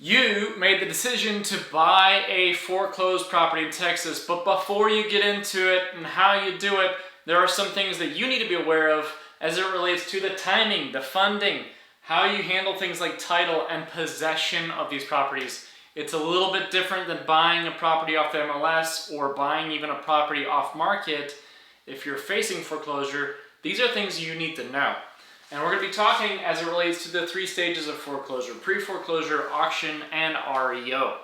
You made the decision to buy a foreclosed property in Texas, but before you get into it and how you do it, there are some things that you need to be aware of as it relates to the timing, the funding, how you handle things like title and possession of these properties. It's a little bit different than buying a property off the MLS or buying even a property off market. If you're facing foreclosure, these are things you need to know. And we're going to be talking as it relates to the 3 stages of foreclosure: pre-foreclosure, auction, and REO.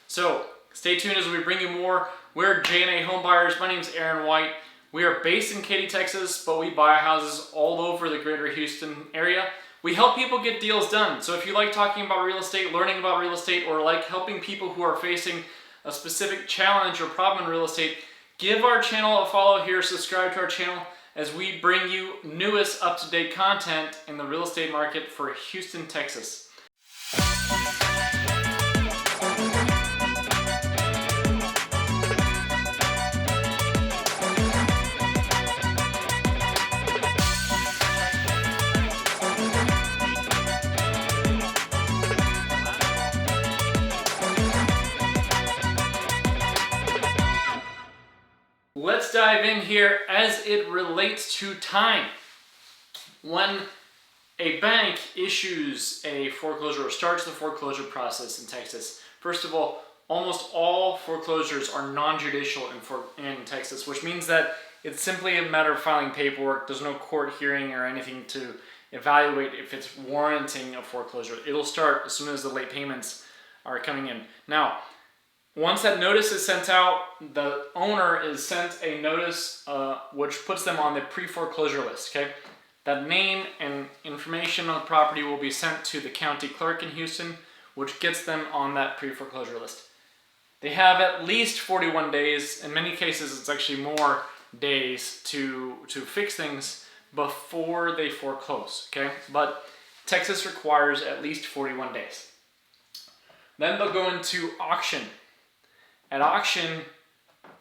So stay tuned as we bring you more. We're J&A Home Buyers. My name is Aaron White. We are based in Katy, Texas, but we buy houses all over the greater Houston area. We help people get deals done. So if you like talking about real estate, learning about real estate, or like helping people who are facing a specific challenge or problem in real estate, give our channel a follow here, subscribe to our channel, as we bring you newest up-to-date content in the real estate market for Houston, Texas. Let's dive in here as it relates to time. When a bank issues a foreclosure or starts the foreclosure process in Texas, first of all, almost all foreclosures are non-judicial in Texas, which means that it's simply a matter of filing paperwork. There's no court hearing or anything to evaluate if it's warranting a foreclosure. It'll start as soon as the late payments are coming in. Now, once that notice is sent out, the owner is sent a notice which puts them on the pre-foreclosure list, okay? That name and information on the property will be sent to the county clerk in Houston, which gets them on that pre-foreclosure list. They have at least 41 days. In many cases, it's actually more days to fix things before they foreclose, okay? But Texas requires at least 41 days. Then they'll go into auction. At auction,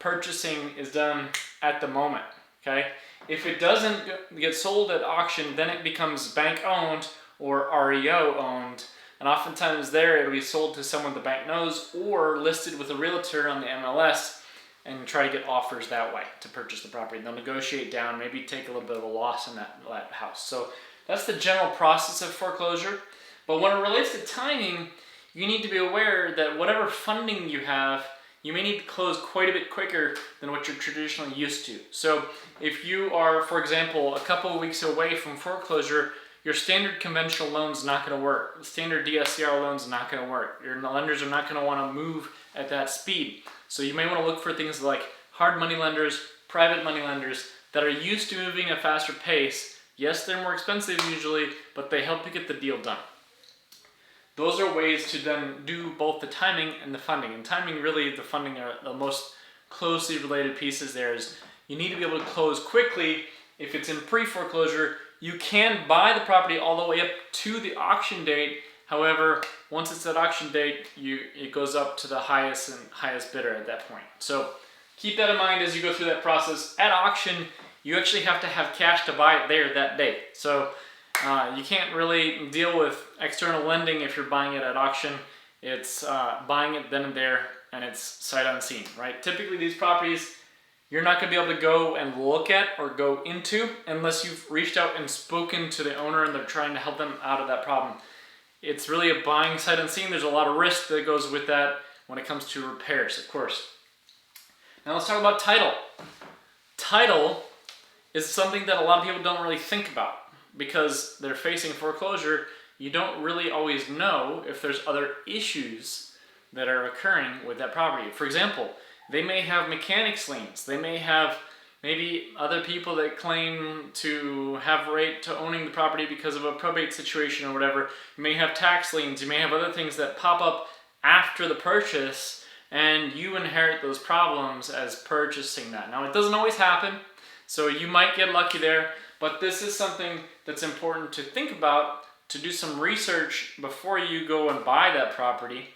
purchasing is done at the moment, okay? If it doesn't get sold at auction, then it becomes bank-owned or REO-owned. And oftentimes there, it'll be sold to someone the bank knows or listed with a realtor on the MLS and try to get offers that way to purchase the property. They'll negotiate down, maybe take a little bit of a loss in that house. So that's the general process of foreclosure. But when it relates to timing, you need to be aware that whatever funding you have, you may need to close quite a bit quicker than what you're traditionally used to. So if you are, for example, a couple of weeks away from foreclosure, your standard conventional loan is not going to work. The standard DSCR loan is not going to work. Your lenders are not going to want to move at that speed. So you may want to look for things like hard money lenders, private money lenders that are used to moving at a faster pace. Yes, they're more expensive usually, but they help you get the deal done. Those are ways to then do both the timing and the funding. And timing, really, the funding are the most closely related pieces there. Is you need to be able to close quickly. If it's in pre-foreclosure, you can buy the property all the way up to the auction date. However, once it's at auction date, it goes up to the highest bidder at that point. So keep that in mind as you go through that process. At auction, you actually have to have cash to buy it there that day. So you can't really deal with external lending if you're buying it at auction. It's buying it then and there, and it's sight unseen, right? Typically, these properties, you're not going to be able to go and look at or go into unless you've reached out and spoken to the owner and they're trying to help them out of that problem. It's really a buying sight unseen. There's a lot of risk that goes with that when it comes to repairs, of course. Now let's talk about title. Title is something that a lot of people don't really think about. Because they're facing foreclosure, you don't really always know if there's other issues that are occurring with that property. For example, they may have mechanics liens. They may have maybe other people that claim to have right to owning the property because of a probate situation or whatever. You may have tax liens. You may have other things that pop up after the purchase, and you inherit those problems as purchasing that. Now, it doesn't always happen, so you might get lucky there. But this is something that's important to think about, to do some research before you go and buy that property.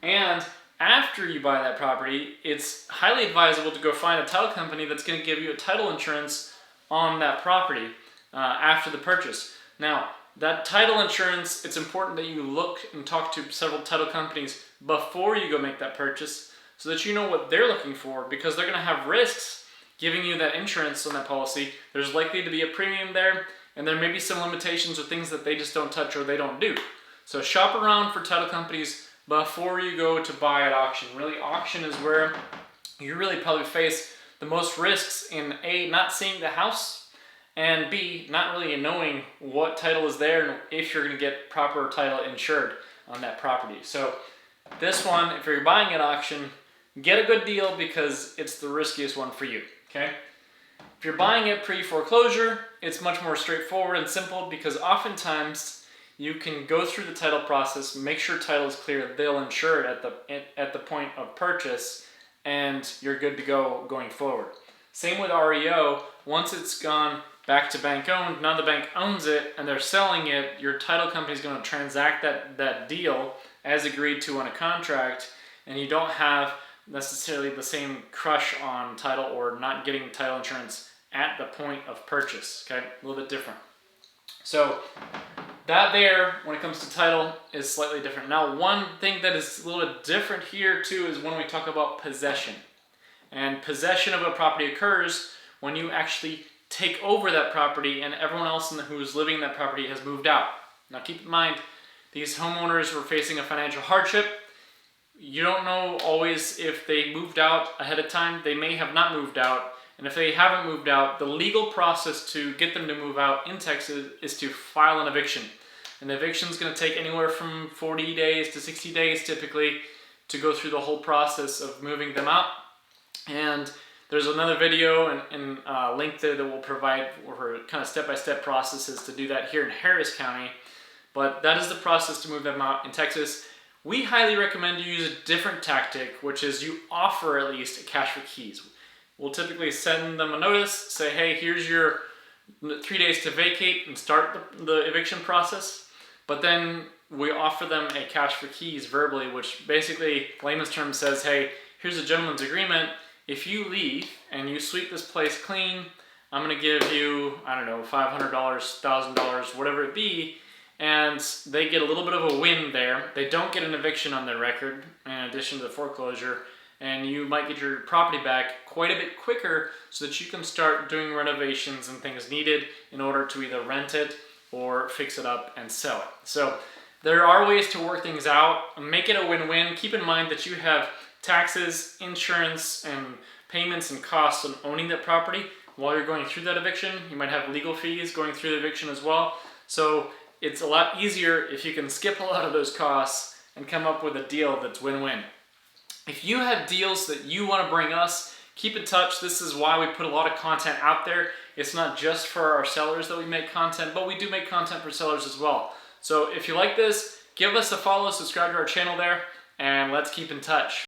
And after you buy that property, it's highly advisable to go find a title company that's going to give you a title insurance on that property after the purchase. Now, that title insurance, it's important that you look and talk to several title companies before you go make that purchase so that you know what they're looking for, because they're going to have risks giving you that insurance on that policy. There's likely to be a premium there, and there may be some limitations or things that they just don't touch or they don't do. So shop around for title companies before you go to buy at auction. Really, auction is where you really probably face the most risks in A, not seeing the house, and B, not really knowing what title is there and if you're going to get proper title insured on that property. So this one, if you're buying at auction, get a good deal because it's the riskiest one for you, okay? If you're buying it pre-foreclosure, it's much more straightforward and simple because oftentimes you can go through the title process, make sure title is clear, they'll insure it at the point of purchase, and you're good to go going forward. Same with REO. Once it's gone back to bank owned, now the bank owns it and they're selling it, your title company is going to transact that deal as agreed to on a contract, and you don't have necessarily the same crush on title or not getting title insurance at the point of purchase, okay? A little bit different. So that there, when it comes to title, is slightly different. Now, one thing that is a little bit different here too is when we talk about possession. And possession of a property occurs when you actually take over that property and everyone else who's living in that property has moved out. Now keep in mind, these homeowners were facing a financial hardship. You don't know always if they moved out ahead of time. They may have not moved out. And if they haven't moved out, the legal process to get them to move out in Texas is to file an eviction. An eviction is going to take anywhere from 40 days to 60 days typically to go through the whole process of moving them out. And there's another video and link there that will provide for kind of step-by-step processes to do that here in Harris County. But that is the process to move them out in Texas. We highly recommend you use a different tactic, which is you offer at least a cash for keys. We'll typically send them a notice, say, hey, here's your 3 days to vacate and start the eviction process. But then we offer them a cash for keys verbally, which basically, layman's terms, says, hey, here's a gentleman's agreement. If you leave and you sweep this place clean, I'm going to give you, I don't know, $500, $1,000, whatever it be. And they get a little bit of a win there. They don't get an eviction on their record in addition to the foreclosure. And you might get your property back quite a bit quicker so that you can start doing renovations and things needed in order to either rent it or fix it up and sell it. So there are ways to work things out and make it a win-win. Keep in mind that you have taxes, insurance, and payments and costs on owning that property while you're going through that eviction. You might have legal fees going through the eviction as well. So it's a lot easier if you can skip a lot of those costs and come up with a deal that's win-win. If you have deals that you want to bring us, keep in touch. This is why we put a lot of content out there. It's not just for our sellers that we make content, but we do make content for sellers as well. So if you like this, give us a follow, subscribe to our channel there, and let's keep in touch.